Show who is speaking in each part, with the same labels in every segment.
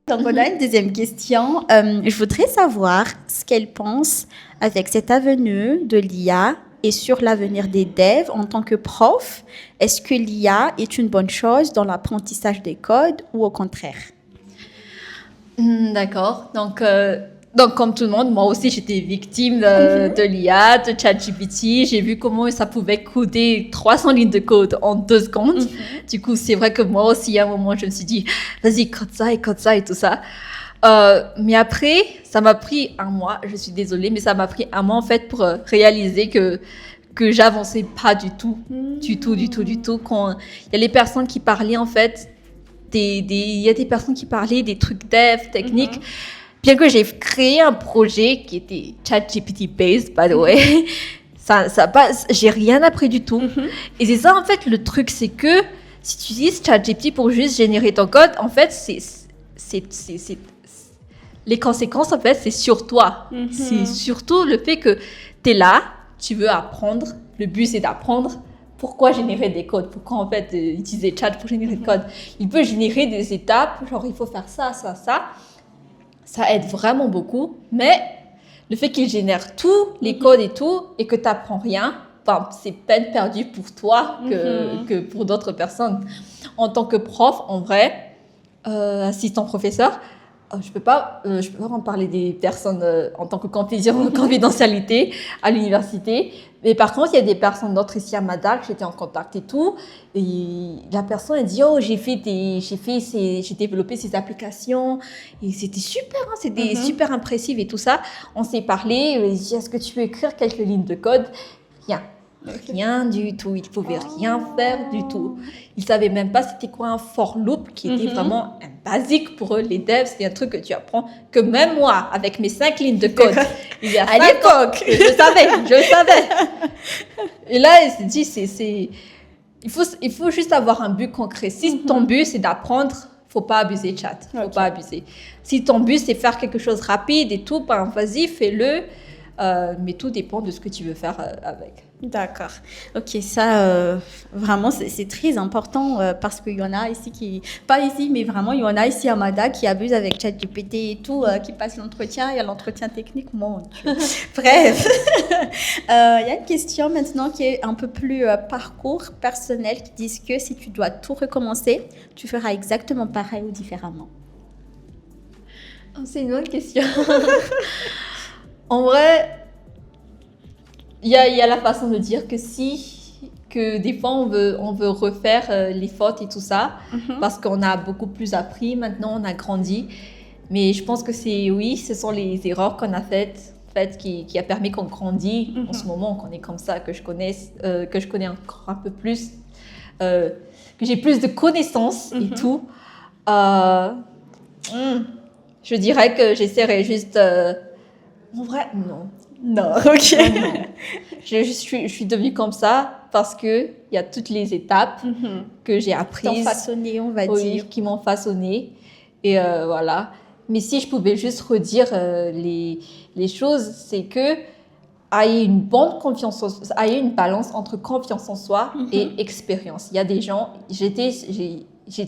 Speaker 1: Donc, on a une deuxième question. Je voudrais savoir ce qu'elle pense avec cette avenue de l'IA et sur l'avenir des devs en tant que prof. Est-ce que l'IA est une bonne chose dans l'apprentissage des codes ou au contraire?
Speaker 2: D'accord. Donc, comme tout le monde, moi aussi, j'étais victime de l'IA, de ChatGPT. J'ai vu comment ça pouvait coder 300 lignes de code en 2 secondes. Du coup, c'est vrai que moi aussi, à un moment, je me suis dit, vas-y, code ça et tout ça. Mais après, ça m'a pris un mois. Je suis désolée, mais ça m'a pris un mois, en fait, pour réaliser que j'avançais pas du tout. Quand il y a les personnes qui parlaient, en fait, il y a des personnes qui parlaient des trucs dev, techniques. Bien que j'ai créé un projet qui était ChatGPT based, by the way, j'ai rien appris du tout. Et c'est ça, en fait, le truc, c'est que si tu utilises ChatGPT pour juste générer ton code, en fait, les conséquences, en fait, c'est sur toi. C'est surtout le fait que tu es là, tu veux apprendre. Le but, c'est d'apprendre. Pourquoi générer des codes? Pourquoi, en fait, utiliser Chat pour générer des codes? Il peut générer des étapes, genre, il faut faire ça, ça, ça. Ça aide vraiment beaucoup, mais le fait qu'il génère tous les codes et tout, et que tu n'apprends rien, c'est peine perdue pour toi que pour d'autres personnes. En tant que prof, en vrai, assistant professeur, je peux pas en parler des personnes en tant que confidentialité à l'université. Mais par contre, il y a des personnes d'autres ici à Madagascar, j'étais en contact et tout. Et la personne, elle dit, oh, j'ai développé ces applications. Et c'était super, hein, c'était super impressif et tout ça. On s'est parlé, elle dit, est-ce que tu peux écrire quelques lignes de code? Rien. Rien du tout. Ils ne pouvaient rien faire du tout. Ils ne savaient même pas c'était quoi un for loop, qui était vraiment un basique pour eux, les devs. C'est un truc que tu apprends, que même moi, avec mes 5 lignes de code, il y a
Speaker 1: à l'époque,
Speaker 2: je savais. Et là, elle s'est dit, il faut juste avoir un but concret. Si ton but, c'est d'apprendre, faut pas abuser, chat. Faut pas abuser. Si ton but, c'est faire quelque chose rapide et tout, vas-y, fais-le. Mais tout dépend de ce que tu veux faire avec.
Speaker 1: D'accord. Ok, ça, vraiment, c'est très important parce qu'il y en a ici pas ici, mais vraiment, il y en a ici à Mada qui abusent avec ChatGPT et tout, qui passent l'entretien. Il y a l'entretien technique, mon Dieu. Bref, il y a une question maintenant qui est un peu plus parcours personnel qui disent que si tu dois tout recommencer, tu feras exactement pareil ou différemment.
Speaker 2: Oh, c'est une bonne question. En vrai, il y a la façon de dire que des fois on veut refaire les fautes et tout ça parce qu'on a beaucoup plus appris maintenant, on a grandi. Mais je pense que ce sont les erreurs qu'on a faites qui a permis qu'on grandit en ce moment, qu'on est comme ça, que je connais encore un peu plus, que j'ai plus de connaissances et tout. Je dirais que j'essaierai juste. En vrai, non.
Speaker 1: Non, ok.
Speaker 2: Non. Je suis devenue comme ça parce qu'il y a toutes les étapes que j'ai apprises.
Speaker 1: Qui t'ont façonné, on va dire.
Speaker 2: Qui m'ont façonné. Et voilà. Mais si je pouvais juste redire les choses, c'est que ayez une bonne confiance, ayez une balance entre confiance en soi et expérience. Il y a des gens, j'étais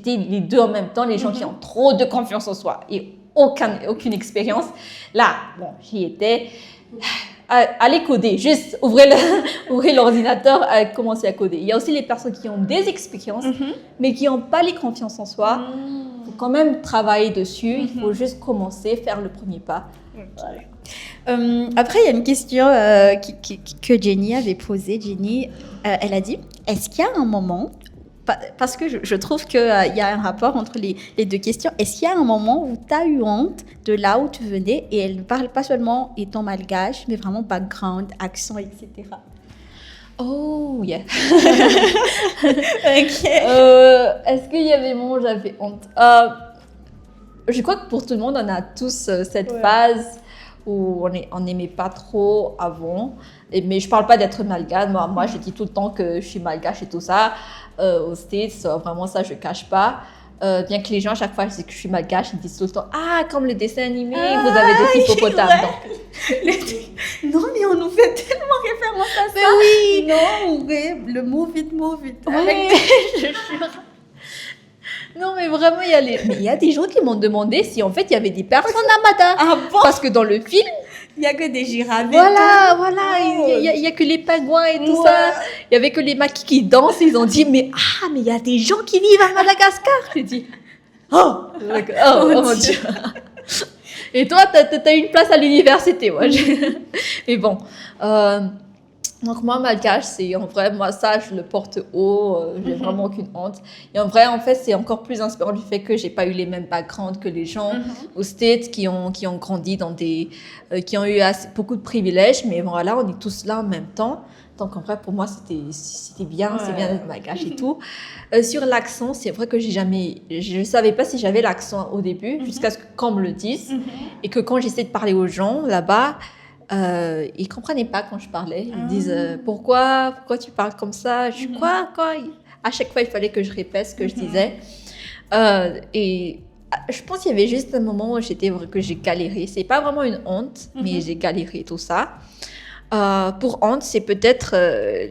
Speaker 2: les deux en même temps, les gens qui ont trop de confiance en soi et aucune expérience. Là, bon, j'y étais. Allez coder, juste ouvrez l'ordinateur, commencez à coder. Il y a aussi les personnes qui ont des expériences, mais qui n'ont pas les confiances en soi. Il faut quand même travailler dessus, il faut juste commencer, faire le premier pas.
Speaker 1: Voilà. Après, il y a une question que Jenny avait posée. Jenny, elle a dit, est-ce qu'il y a un moment, parce que je trouve qu'il y a un rapport entre les deux questions, est-ce qu'il y a un moment où tu as eu honte de là où tu venais, et elle ne parle pas seulement étant malgache, mais vraiment background, accent, etc.
Speaker 2: Oh, yeah.
Speaker 1: Ok.
Speaker 2: Est-ce qu'il y avait moment où j'avais honte? Je crois que pour tout le monde, on a tous cette phase où on n'aimait pas trop avant. Mais je ne parle pas d'être malgache. Moi, je dis tout le temps que je suis malgache et tout ça. Aux States, vraiment ça, je ne cache pas. Bien que les gens, à chaque fois que je suis malgache, ils disent tout le temps « Ah, comme le dessin animé, vous avez des hippopotames. »
Speaker 1: Non, mais on nous fait tellement référence à ça.
Speaker 2: Mais oui.
Speaker 1: Non, ouais, le move it.
Speaker 2: Ouais, je jure. Non, mais vraiment, il y a des gens qui m'ont demandé si en fait il y avait des personnes à Mada.
Speaker 1: Ah bon?
Speaker 2: Parce que dans le film,
Speaker 1: Il y a que des girafes.
Speaker 2: voilà,
Speaker 1: Oh.
Speaker 2: il y a que les pingouins et tout
Speaker 1: Ouais.
Speaker 2: ça. Il y avait que les maquis qui dansent. Ils ont dit, mais il y a des gens qui vivent à Madagascar. J'ai dit, oh mon Dieu. Et toi, t'as une place à l'université, moi. Mais bon. Donc moi, malgache, c'est en vrai, moi ça, je le porte haut, j'ai vraiment aucune honte. Et en vrai, en fait, c'est encore plus inspirant du fait que j'ai pas eu les mêmes backgrounds que les gens aux States qui ont grandi dans qui ont eu beaucoup de privilèges, mais voilà, on est tous là en même temps. Donc en vrai, pour moi, c'était bien, c'est bien d'être malgache et tout. Sur l'accent, c'est vrai que je savais pas si j'avais l'accent au début, jusqu'à ce qu'on me le dise, et que quand j'essaie de parler aux gens là-bas, ils comprenaient pas quand je parlais. Ils disent pourquoi tu parles comme ça? Je dis quoi? À chaque fois, il fallait que je répète ce que je disais. Et je pense qu'il y avait juste un moment où que j'ai galéré. C'est pas vraiment une honte, mais j'ai galéré tout ça. Pour honte, c'est peut-être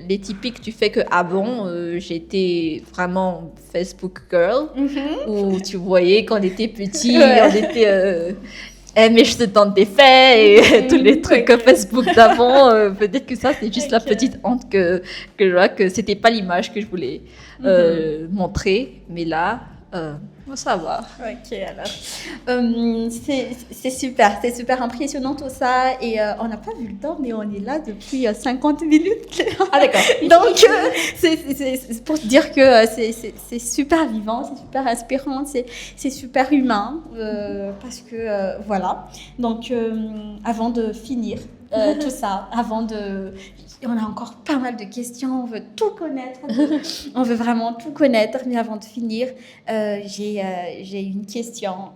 Speaker 2: les typiques du fait que avant, j'étais vraiment Facebook girl, où tu voyais quand on était petit, on était mais je te tente des faits et tous les trucs Facebook d'avant. Peut-être que ça, c'est juste la petite honte que je vois, que c'était pas l'image que je voulais montrer. Mais là, ça va.
Speaker 1: Ok, alors. C'est super impressionnant tout ça. Et on n'a pas vu le temps, mais on est là depuis 50 minutes.
Speaker 2: Ah, d'accord.
Speaker 1: Donc, c'est pour te dire que c'est super vivant, c'est super inspirant, c'est super humain. Parce que, voilà. Donc, avant de finir tout ça, on a encore pas mal de questions, on veut tout connaître, on veut vraiment tout connaître, mais avant de finir, j'ai une question.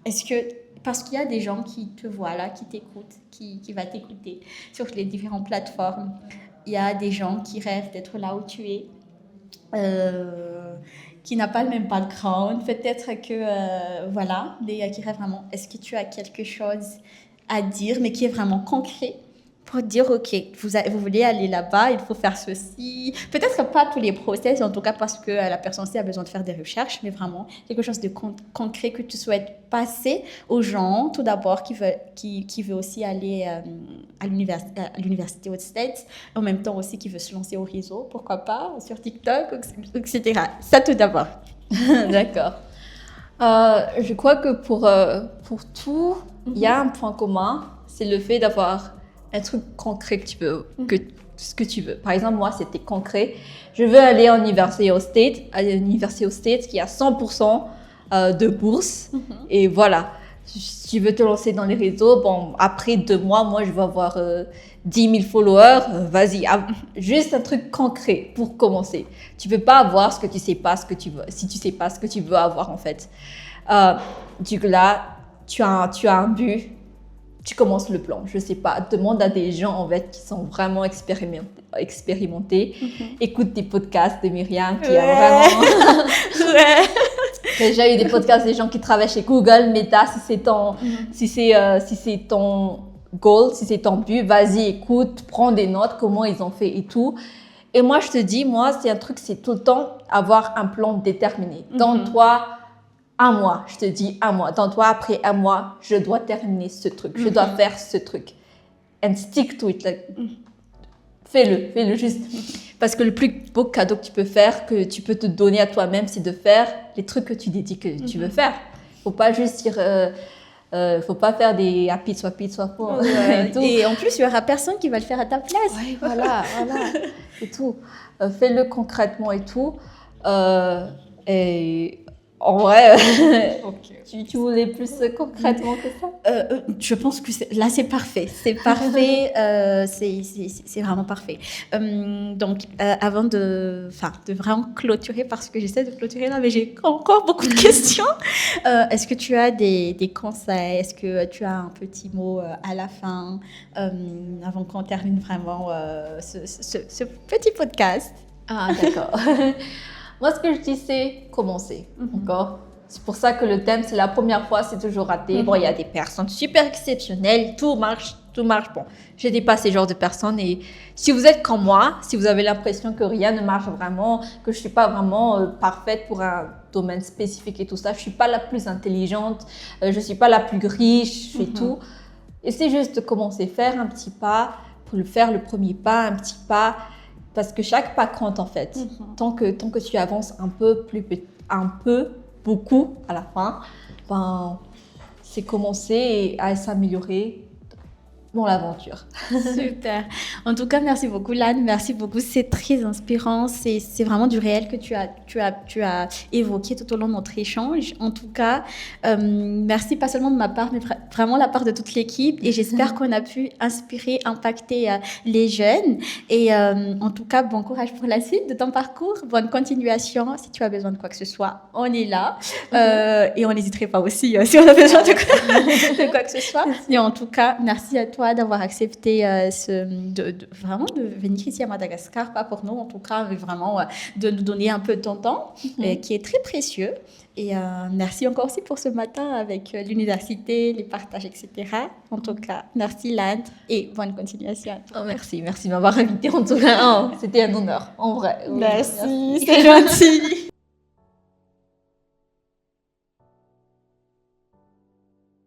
Speaker 1: Est-ce que, parce qu'il y a des gens qui te voient là, qui t'écoutent, qui va t'écouter sur les différentes plateformes, il y a des gens qui rêvent d'être là où tu es, qui n'a pas le même background, peut-être que, voilà, mais qui rêvent vraiment. Est-ce que tu as quelque chose à dire, mais qui est vraiment concret pour dire, OK, vous voulez aller là-bas, il faut faire ceci. Peut-être pas tous les process, en tout cas parce que la personne a besoin de faire des recherches, mais vraiment quelque chose de concret que tu souhaites passer aux gens, tout d'abord, qui veut aussi aller à l'université aux States, en même temps aussi qui veut se lancer au réseau, pourquoi pas, sur TikTok, etc. Ça tout d'abord.
Speaker 2: D'accord. Je crois que pour tout, il y a un point commun, c'est le fait d'avoir un truc concret ce que tu veux. Par exemple, moi, c'était concret. Je veux aller à l'université aux States qui a 100% de bourse. Et voilà. Si tu veux te lancer dans les réseaux, bon, après 2 mois, moi, je vais avoir 10 000 followers. Vas-y, juste un truc concret pour commencer. Tu peux pas avoir ce que tu sais pas ce que tu veux. Si tu sais pas ce que tu veux avoir, en fait. Du coup, là, tu as un but. Tu commences le plan, je sais pas, demande à des gens en fait qui sont vraiment expérimentés. Écoute des podcasts de Myriam qui a vraiment déjà eu des podcasts des gens qui travaillent chez Google, Meta, si c'est ton goal, si c'est ton but, vas-y, écoute, prends des notes, comment ils ont fait et tout. Et moi je te dis, c'est un truc, c'est tout le temps avoir un plan déterminé. Donne-toi 1 mois, je te dis 1 mois. Dans toi, après 1 mois, je dois terminer ce truc. Je dois faire ce truc. And stick to it. Fais-le juste. Parce que le plus beau cadeau que tu peux faire, que tu peux te donner à toi-même, c'est de faire les trucs que tu dis que tu veux faire. Faut pas juste dire... faut pas faire des happy, soit pour
Speaker 1: et en plus, il y aura personne qui va le faire à ta place.
Speaker 2: Ouais, voilà. Et tout. Fais-le concrètement et tout. Et... En vrai, tu voulais plus concrètement que ça?
Speaker 1: Je pense que là, c'est parfait. C'est parfait. C'est vraiment parfait. Donc, avant de vraiment clôturer, parce que j'essaie de clôturer là, mais j'ai encore beaucoup de questions. Est-ce que tu as des conseils? Est-ce que tu as un petit mot à la fin, avant qu'on termine vraiment ce petit podcast?
Speaker 2: Ah, d'accord. Moi, ce que je dis, c'est commencer. D'accord? C'est pour ça que le thème, c'est la première fois, c'est toujours raté. Bon, il y a des personnes super exceptionnelles, tout marche tout marche. Bon, j'étais pas ce genre de personne. Et si vous êtes comme moi, si vous avez l'impression que rien ne marche vraiment, que je suis pas vraiment parfaite pour un domaine spécifique et tout ça, je suis pas la plus intelligente, je suis pas la plus riche et tout. Essayez juste de commencer à faire un petit pas, pour le faire le premier pas, un petit pas, parce que chaque pas compte en fait. Tant que tu avances un peu, beaucoup à la fin, ben, c'est commencer à s'améliorer dans l'aventure.
Speaker 1: Super. En tout cas, merci beaucoup, Lane. Merci beaucoup. C'est très inspirant. C'est vraiment du réel que tu as évoqué tout au long de notre échange. En tout cas, merci pas seulement de ma part, mais vraiment la part de toute l'équipe. Et j'espère qu'on a pu inspirer, impacter les jeunes. Et en tout cas, bon courage pour la suite de ton parcours. Bonne continuation. Si tu as besoin de quoi que ce soit, on est là. Et on n'hésiterait pas aussi si on a besoin de quoi que ce soit. Et en tout cas, merci à toi d'avoir accepté vraiment de venir ici à Madagascar, pas pour nous en tout cas, mais vraiment de nous donner un peu de ton temps, qui est très précieux. Et merci encore aussi pour ce matin avec l'université, les partages, etc. En tout cas, merci Lane et bonne continuation.
Speaker 2: Oh, merci de m'avoir invité en tout cas. Oh, c'était un honneur, en vrai.
Speaker 1: Merci. C'est gentil.